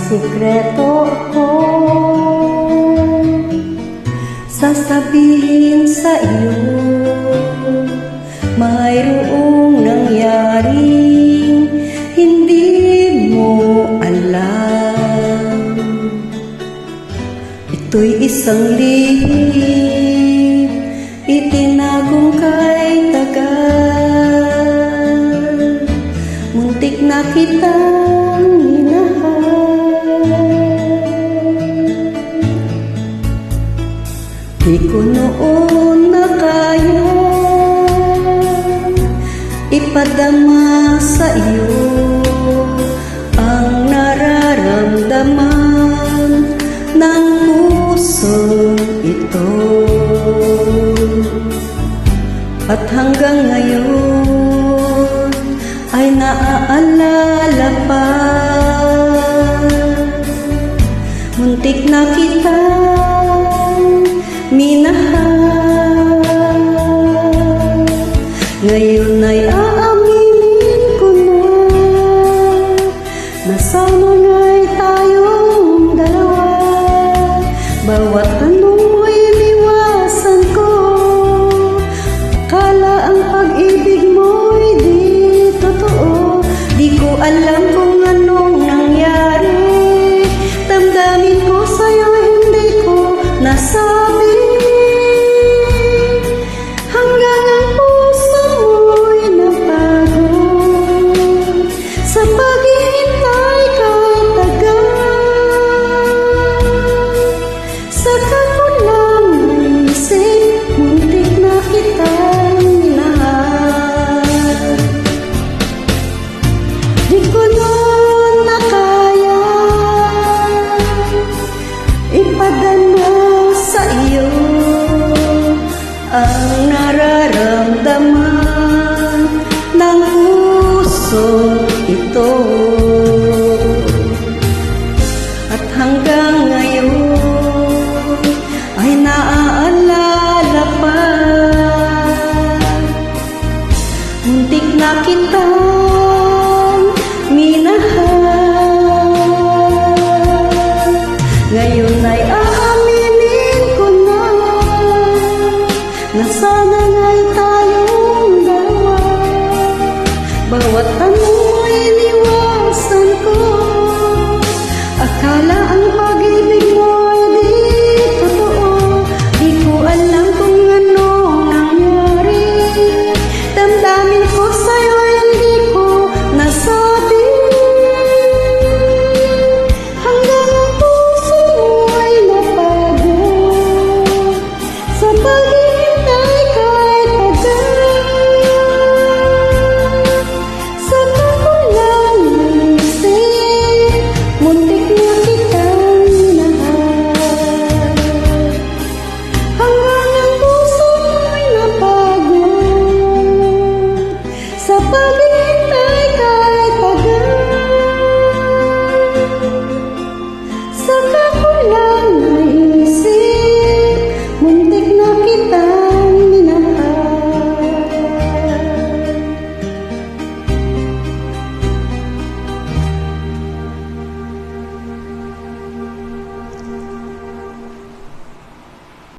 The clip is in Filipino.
sikreto ko sasabihin sa iyo. Mayroong nangyaring hindi mo alam. Ito'y isang lihim itinagong kay tagal. Muntik na kitang minahal. Di ko noon na kaya ipadama sa iyo ang nararamdaman ng pusong ito. At hanggang ngayon ay naaalala pa. Muntik na kitang minahal. Ngayon ay aaminin ko na sana nga'y tayong dalawa. Bawat tanong mo'y iniwasan ko. Akala ang pag-ibig mo'y di totoo. Di ko alam kung anong nangyari. Damdamin ko sa'yo, hindi ko nasabi. Hanggang ang puso mo'y napagod sa paghihintay kay tagal. Saka ko lang naisip, muntik na kitang minahal. Di ko noon na kaya ipadama sa iyo ang nararamdaman ng puso ito. At hanggang ngayon ay naaalala pa. Muntik na kita